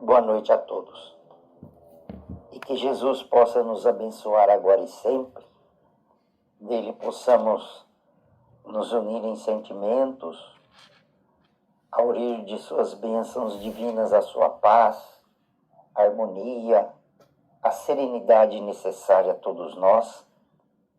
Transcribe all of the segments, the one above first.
Boa noite a todos. E que Jesus possa nos abençoar agora e sempre. Dele possamos nos unir em sentimentos, aurir de suas bênçãos divinas a sua paz, a harmonia, a serenidade necessária a todos nós,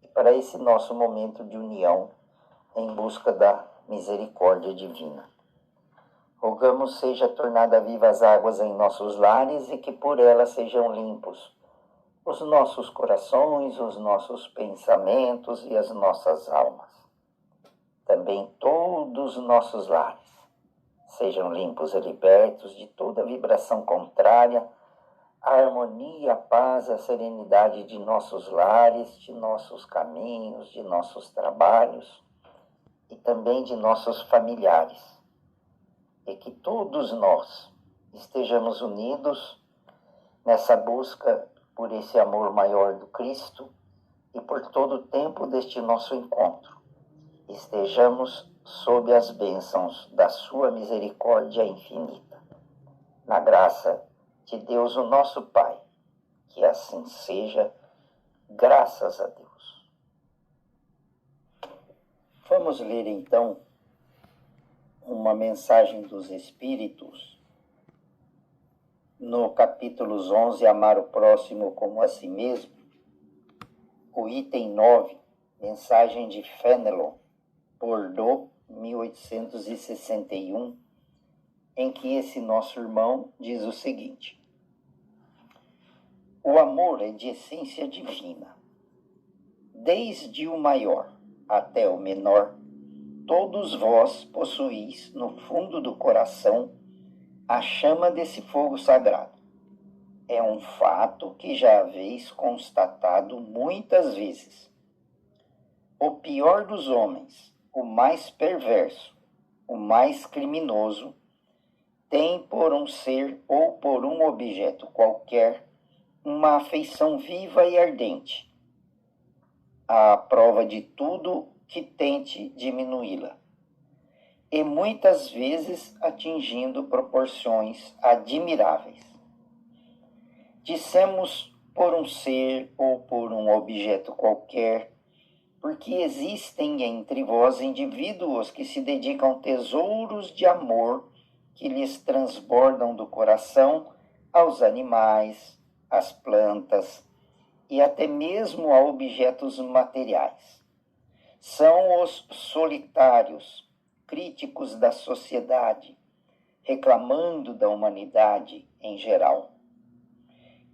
e para esse nosso momento de união em busca da misericórdia divina. Rogamos seja tornada viva as águas em nossos lares e que por elas sejam limpos os nossos corações, os nossos pensamentos e as nossas almas. Também todos os nossos lares sejam limpos e libertos de toda vibração contrária à harmonia, à paz, à serenidade de nossos lares, de nossos caminhos, de nossos trabalhos e também de nossos familiares. E que todos nós estejamos unidos nessa busca por esse amor maior do Cristo e por todo o tempo deste nosso encontro estejamos sob as bênçãos da sua misericórdia infinita. Na graça de Deus, o nosso Pai, que assim seja, graças a Deus. Vamos ler então uma mensagem dos Espíritos, no capítulo 11, Amar o Próximo como a Si Mesmo, o item 9, mensagem de Fenelon, Bordeaux, 1861, em que esse nosso irmão diz o seguinte: o amor é de essência divina. Desde o maior até o menor, todos vós possuís no fundo do coração a chama desse fogo sagrado. É um fato que já haveis constatado muitas vezes. O pior dos homens, o mais perverso, o mais criminoso, tem por um ser ou por um objeto qualquer uma afeição viva e ardente, à prova de tudo que tente diminuí-la, e muitas vezes atingindo proporções admiráveis. Dissemos por um ser ou por um objeto qualquer, porque existem entre vós indivíduos que se dedicam tesouros de amor que lhes transbordam do coração aos animais, às plantas e até mesmo a objetos materiais. São os solitários, críticos da sociedade, reclamando da humanidade em geral.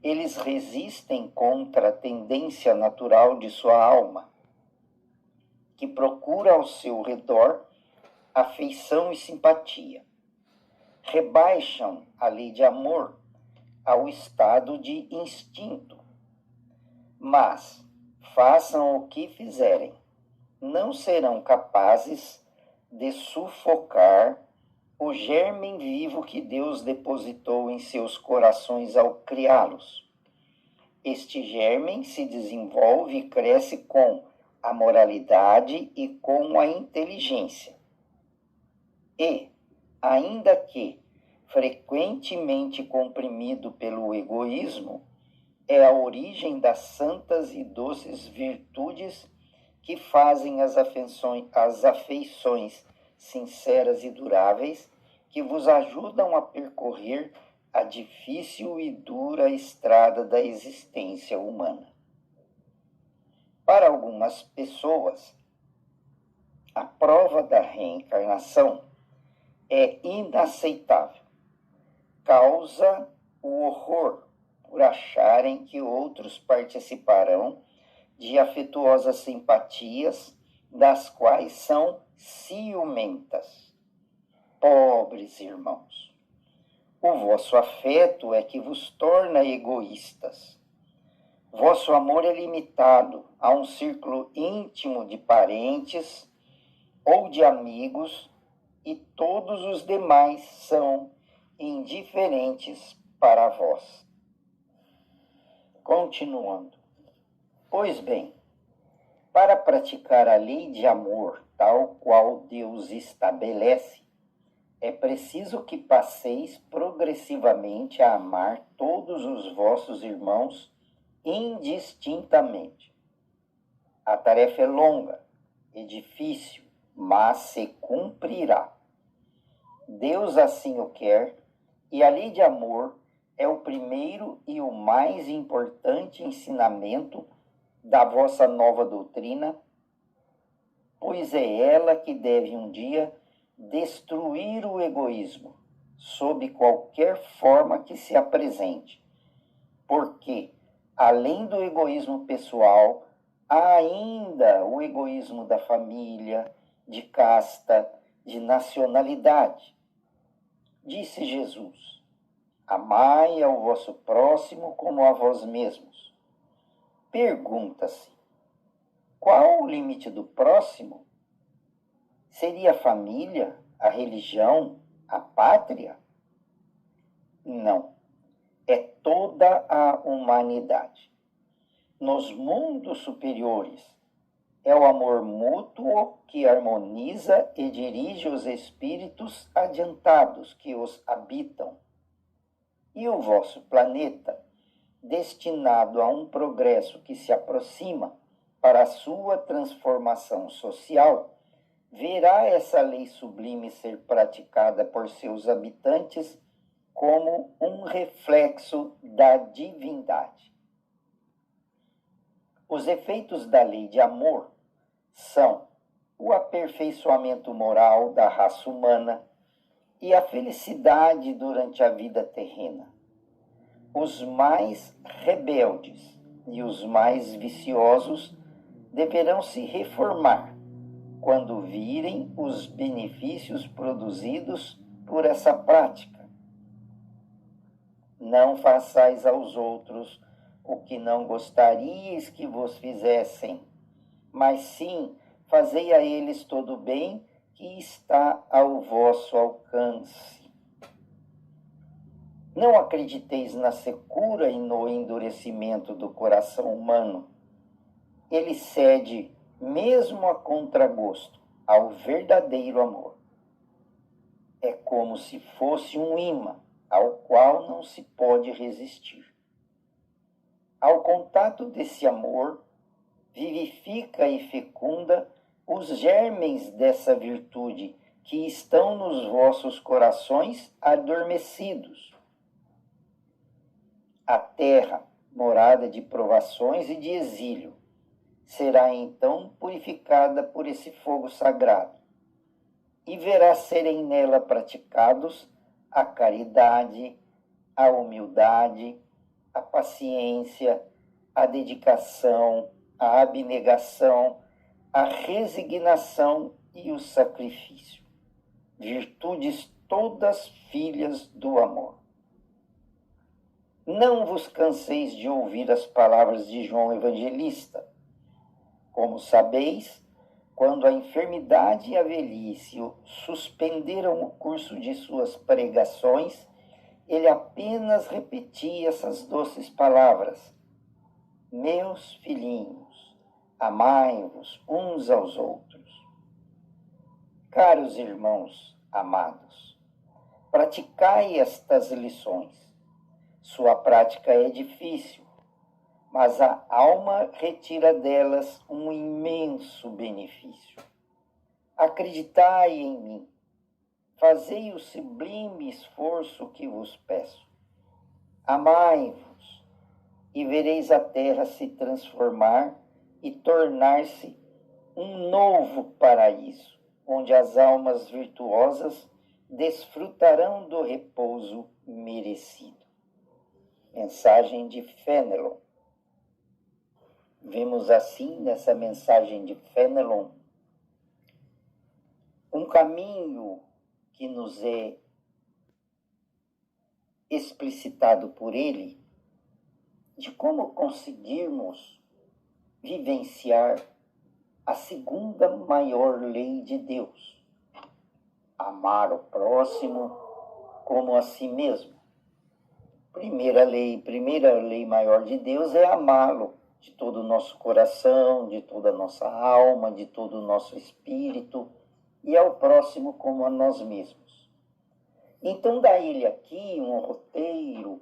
Eles resistem contra a tendência natural de sua alma, que procura ao seu redor afeição e simpatia. Rebaixam a lei de amor ao estado de instinto. Mas, façam o que fizerem, não serão capazes de sufocar o germe vivo que Deus depositou em seus corações ao criá-los. Este germe se desenvolve e cresce com a moralidade e com a inteligência. E, ainda que frequentemente comprimido pelo egoísmo, é a origem das santas e doces virtudes que fazem as afeições sinceras e duráveis que vos ajudam a percorrer a difícil e dura estrada da existência humana. Para algumas pessoas, a prova da reencarnação é inaceitável. Causa o horror por acharem que outros participarão de afetuosas simpatias das quais são ciumentas. Pobres irmãos, o vosso afeto é que vos torna egoístas. Vosso amor é limitado a um círculo íntimo de parentes ou de amigos e todos os demais são indiferentes para vós. Continuando. Pois bem, para praticar a lei de amor tal qual Deus estabelece, é preciso que passeis progressivamente a amar todos os vossos irmãos indistintamente. A tarefa é longa e difícil, mas se cumprirá. Deus assim o quer, e a lei de amor é o primeiro e o mais importante ensinamento da vossa nova doutrina, pois é ela que deve um dia destruir o egoísmo, sob qualquer forma que se apresente, porque, além do egoísmo pessoal, há ainda o egoísmo da família, de casta, de nacionalidade. Disse Jesus: amai ao vosso próximo como a vós mesmos. Pergunta-se: qual o limite do próximo? Seria a família, a religião, a pátria? Não. É toda a humanidade. Nos mundos superiores, é o amor mútuo que harmoniza e dirige os espíritos adiantados que os habitam. E o vosso planeta, destinado a um progresso que se aproxima para a sua transformação social, verá essa lei sublime ser praticada por seus habitantes como um reflexo da divindade. Os efeitos da lei de amor são o aperfeiçoamento moral da raça humana e a felicidade durante a vida terrena. Os mais rebeldes e os mais viciosos deverão se reformar quando virem os benefícios produzidos por essa prática. Não façais aos outros o que não gostaríeis que vos fizessem, mas sim fazei a eles todo o bem que está ao vosso alcance. Não acrediteis na secura e no endurecimento do coração humano. Ele cede, mesmo a contragosto, ao verdadeiro amor. É como se fosse um imã ao qual não se pode resistir. Ao contato desse amor, vivifica e fecunda os germens dessa virtude que estão nos vossos corações adormecidos. A terra, morada de provações e de exílio, será então purificada por esse fogo sagrado, e verá serem nela praticados a caridade, a humildade, a paciência, a dedicação, a abnegação, a resignação e o sacrifício. Virtudes todas filhas do amor. Não vos canseis de ouvir as palavras de João Evangelista. Como sabeis, quando a enfermidade e a velhice suspenderam o curso de suas pregações, ele apenas repetia essas doces palavras: meus filhinhos, amai-vos uns aos outros. Caros irmãos amados, praticai estas lições. Sua prática é difícil, mas a alma retira delas um imenso benefício. Acreditai em mim. Fazei o sublime esforço que vos peço. Amai-vos, e vereis a terra se transformar e tornar-se um novo paraíso, onde as almas virtuosas desfrutarão do repouso merecido. Mensagem de Fénelon. Vemos assim nessa mensagem de Fénelon um caminho que nos é explicitado por ele de como conseguirmos vivenciar a segunda maior lei de Deus: amar o próximo como a si mesmo. Primeira lei maior de Deus é amá-lo de todo o nosso coração, de toda a nossa alma, de todo o nosso espírito, e ao próximo como a nós mesmos. Então dá ele aqui um roteiro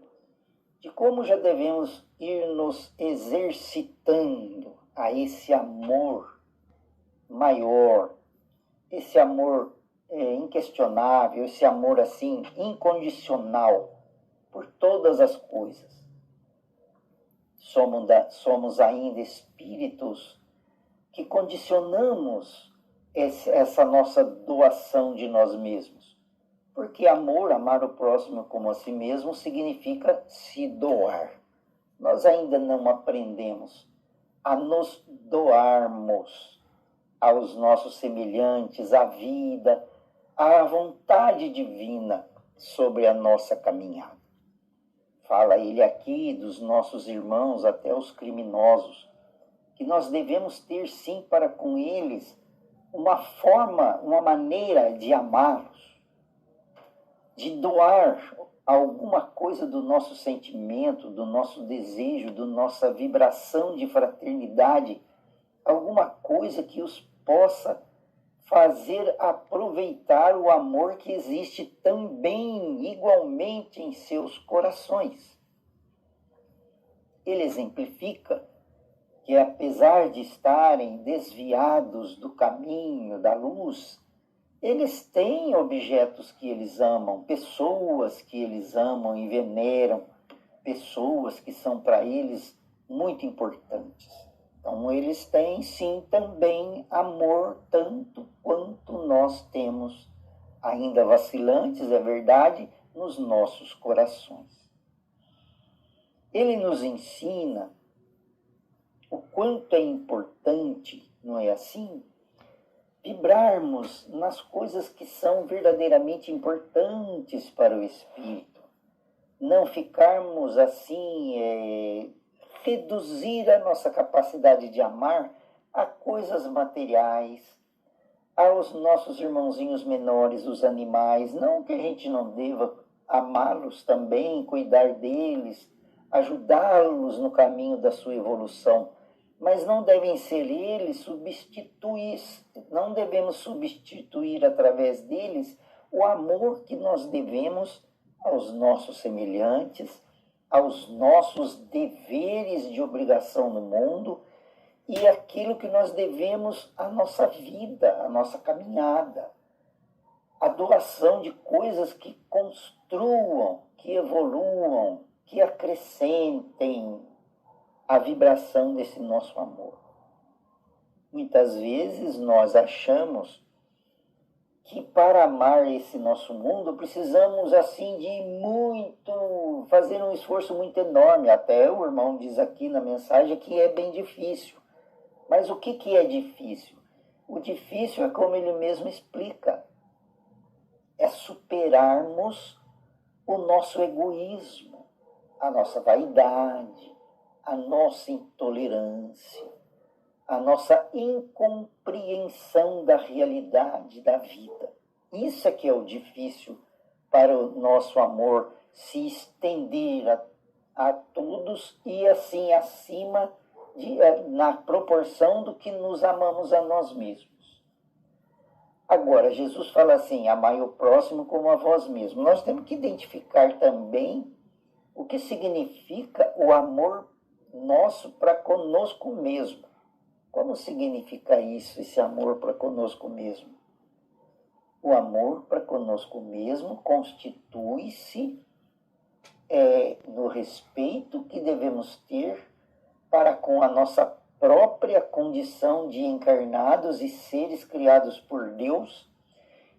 de como já devemos ir nos exercitando a esse amor maior, esse amor inquestionável, esse amor assim incondicional por todas as coisas. Somos ainda espíritos que condicionamos essa nossa doação de nós mesmos. Porque amar o próximo como a si mesmo, significa se doar. Nós ainda não aprendemos a nos doarmos aos nossos semelhantes, à vida, à vontade divina sobre a nossa caminhada. Fala ele aqui dos nossos irmãos, até os criminosos, que nós devemos ter sim para com eles uma forma, uma maneira de amá-los, de doar alguma coisa do nosso sentimento, do nosso desejo, da nossa vibração de fraternidade, alguma coisa que os possa fazer aproveitar o amor que existe também igualmente em seus corações. Ele exemplifica que, apesar de estarem desviados do caminho da luz, eles têm objetos que eles amam, pessoas que eles amam e veneram, pessoas que são para eles muito importantes. Então, eles têm, sim, também amor, tanto quanto nós temos, ainda vacilantes, é verdade, nos nossos corações. Ele nos ensina o quanto é importante, não é assim? Vibrarmos nas coisas que são verdadeiramente importantes para o espírito. Não ficarmos assim, reduzir a nossa capacidade de amar a coisas materiais, aos nossos irmãozinhos menores, os animais. Não que a gente não deva amá-los também, cuidar deles, ajudá-los no caminho da sua evolução, mas não devem ser eles substituir, não devemos substituir através deles o amor que nós devemos aos nossos semelhantes, aos nossos deveres de obrigação no mundo e aquilo que nós devemos à nossa vida, à nossa caminhada. A doação de coisas que construam, que evoluam, que acrescentem a vibração desse nosso amor. Muitas vezes nós achamos que para amar esse nosso mundo precisamos assim de fazer um esforço muito enorme. Até o irmão diz aqui na mensagem que é bem difícil. Mas o que é difícil? O difícil é como ele mesmo explica. É superarmos o nosso egoísmo, a nossa vaidade, a nossa intolerância, a nossa incompreensão da realidade da vida. Isso é que é o difícil para o nosso amor se estender a todos e assim acima, na proporção do que nos amamos a nós mesmos. Agora, Jesus fala assim, amai o próximo como a vós mesmos. Nós temos que identificar também o que significa o amor nosso para conosco mesmo. Como significa isso, esse amor para conosco mesmo? O amor para conosco mesmo constitui-se no respeito que devemos ter para com a nossa própria condição de encarnados e seres criados por Deus,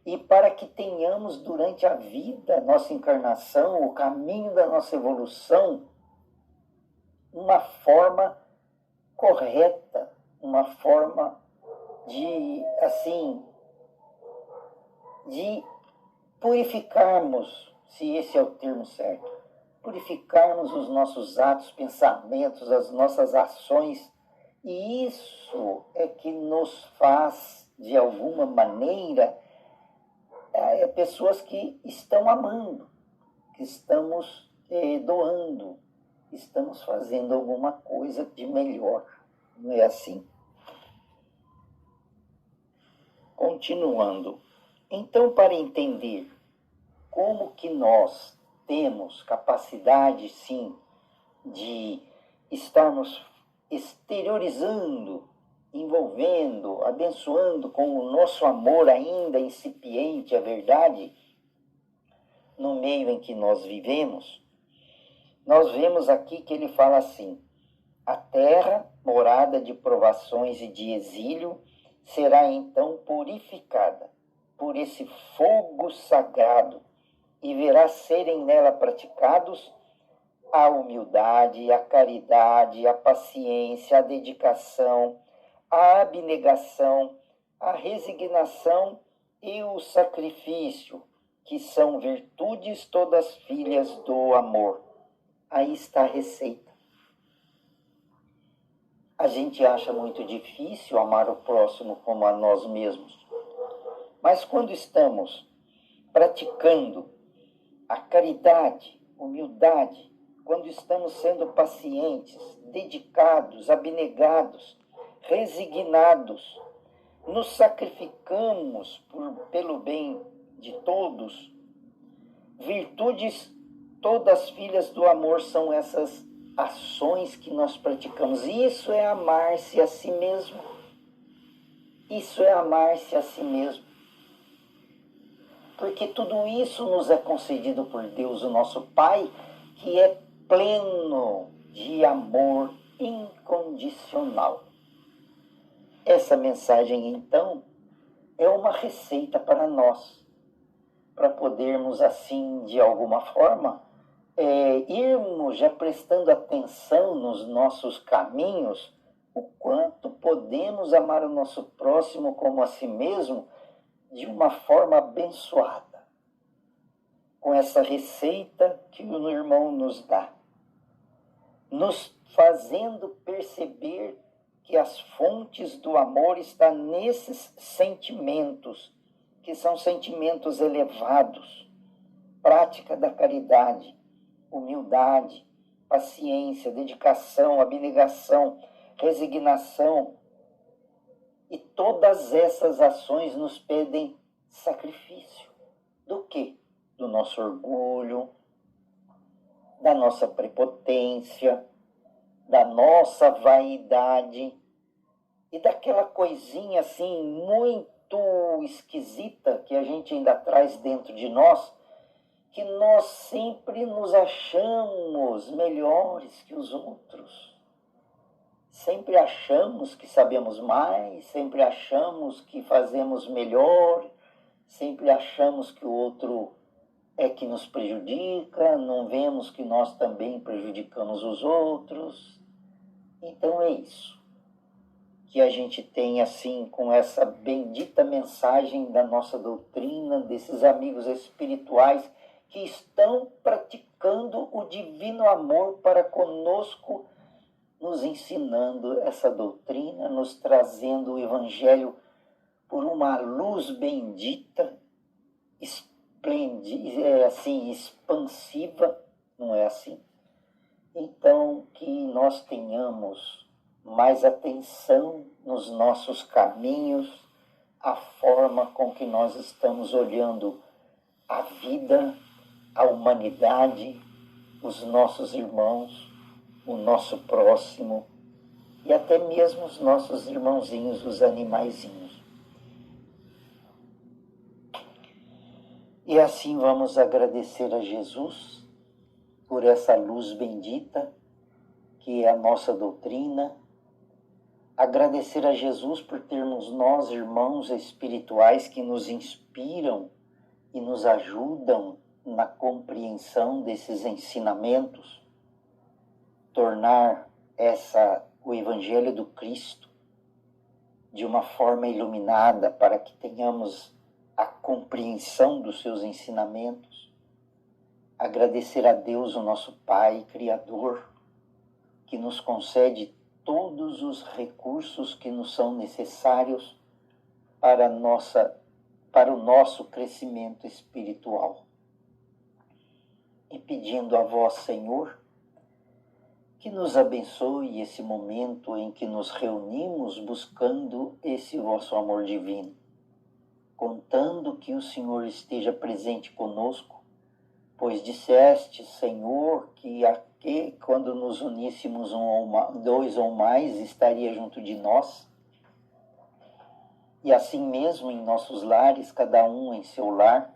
e para que tenhamos durante a vida, nossa encarnação, o caminho da nossa evolução, uma forma correta, uma forma de purificarmos, se esse é o termo certo, purificarmos os nossos atos, pensamentos, as nossas ações, e isso é que nos faz, de alguma maneira, pessoas que estão amando, que estamos doando, estamos fazendo alguma coisa de melhor, não é assim? Continuando, então, para entender como que nós temos capacidade, sim, de estarmos exteriorizando, envolvendo, abençoando com o nosso amor ainda incipiente, a verdade, no meio em que nós vivemos, nós vemos aqui que ele fala assim: a terra, morada de provações e de exílio, será então purificada por esse fogo sagrado e verá serem nela praticados a humildade, a caridade, a paciência, a dedicação, a abnegação, a resignação e o sacrifício, que são virtudes todas filhas do amor. Aí está a receita. A gente acha muito difícil amar o próximo como a nós mesmos. Mas quando estamos praticando a caridade, humildade, quando estamos sendo pacientes, dedicados, abnegados, resignados, nos sacrificamos pelo bem de todos, virtudes todas filhas do amor são essas ações que nós praticamos. E isso é amar-se a si mesmo. Isso é amar-se a si mesmo. Porque tudo isso nos é concedido por Deus, o nosso Pai, que é pleno de amor incondicional. Essa mensagem, então, é uma receita para nós, para podermos, assim, de alguma forma, irmos já prestando atenção nos nossos caminhos, o quanto podemos amar o nosso próximo como a si mesmo, de uma forma abençoada, com essa receita que o irmão nos dá, nos fazendo perceber que as fontes do amor estão nesses sentimentos, que são sentimentos elevados, prática da caridade, humildade, paciência, dedicação, abnegação, resignação. E todas essas ações nos pedem sacrifício. Do quê? Do nosso orgulho, da nossa prepotência, da nossa vaidade e daquela coisinha assim muito esquisita que a gente ainda traz dentro de nós, que nós sempre nos achamos melhores que os outros. Sempre achamos que sabemos mais, sempre achamos que fazemos melhor, sempre achamos que o outro é que nos prejudica, não vemos que nós também prejudicamos os outros. Então é isso que a gente tem, assim, com essa bendita mensagem da nossa doutrina, desses amigos espirituais que estão praticando o divino amor para conosco, nos ensinando essa doutrina, nos trazendo o Evangelho por uma luz bendita, esplêndida, assim, expansiva, não é assim? Então, que nós tenhamos mais atenção nos nossos caminhos, a forma com que nós estamos olhando a vida, a humanidade, os nossos irmãos, o nosso próximo e até mesmo os nossos irmãozinhos, os animaizinhos. E assim vamos agradecer a Jesus por essa luz bendita que é a nossa doutrina, agradecer a Jesus por termos nós, irmãos espirituais, que nos inspiram e nos ajudam na compreensão desses ensinamentos, tornar o Evangelho do Cristo de uma forma iluminada para que tenhamos a compreensão dos seus ensinamentos. Agradecer a Deus, o nosso Pai Criador, que nos concede todos os recursos que nos são necessários para o nosso crescimento espiritual. E pedindo a vós, Senhor, que nos abençoe esse momento em que nos reunimos buscando esse vosso amor divino, contando que o Senhor esteja presente conosco Pois disseste, Senhor, que quando nos uníssemos dois ou mais, estaria junto de nós. E assim mesmo em nossos lares, cada um em seu lar,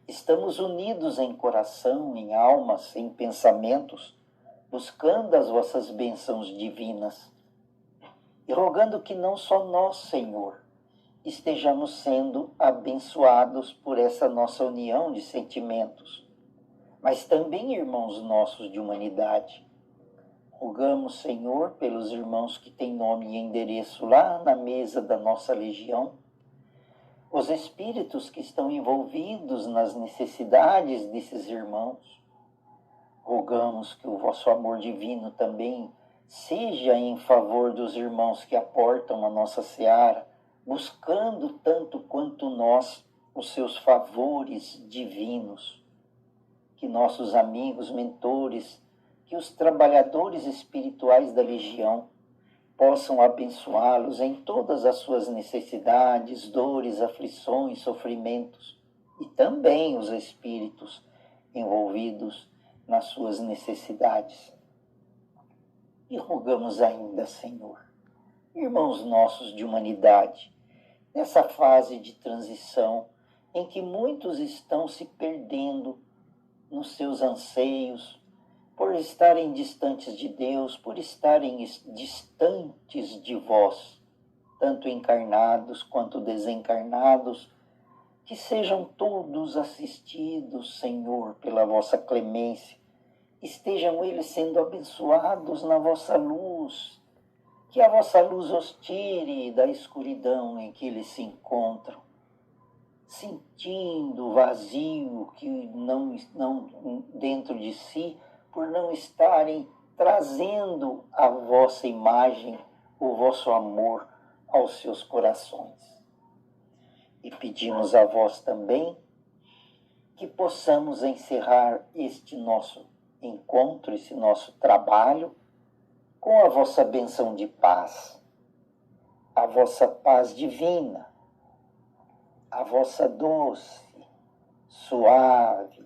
estamos unidos em coração, em almas, em pensamentos, buscando as vossas bênçãos divinas. E rogando que não só nós, Senhor, estejamos sendo abençoados por essa nossa união de sentimentos, mas também irmãos nossos de humanidade. Rogamos, Senhor, pelos irmãos que têm nome e endereço lá na mesa da nossa legião, os espíritos que estão envolvidos nas necessidades desses irmãos. Rogamos que o vosso amor divino também seja em favor dos irmãos que aportam a nossa seara, buscando tanto quanto nós os seus favores divinos. Que nossos amigos, mentores, que os trabalhadores espirituais da legião possam abençoá-los em todas as suas necessidades, dores, aflições, sofrimentos, e também os espíritos envolvidos nas suas necessidades. E rogamos ainda, Senhor, irmãos nossos de humanidade, nessa fase de transição em que muitos estão se perdendo nos seus anseios, por estarem distantes de Deus, por estarem distantes de vós, tanto encarnados quanto desencarnados, que sejam todos assistidos, Senhor, pela vossa clemência, estejam eles sendo abençoados na vossa luz, que a vossa luz os tire da escuridão em que eles se encontram, sentindo o vazio que não dentro de si, por não estarem trazendo a vossa imagem, o vosso amor aos seus corações. E pedimos a vós também que possamos encerrar este nosso encontro, esse nosso trabalho, com a vossa bênção de paz, a vossa paz divina, a vossa doce, suave,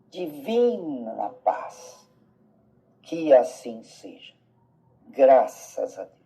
divina paz. Que assim seja. Graças a Deus.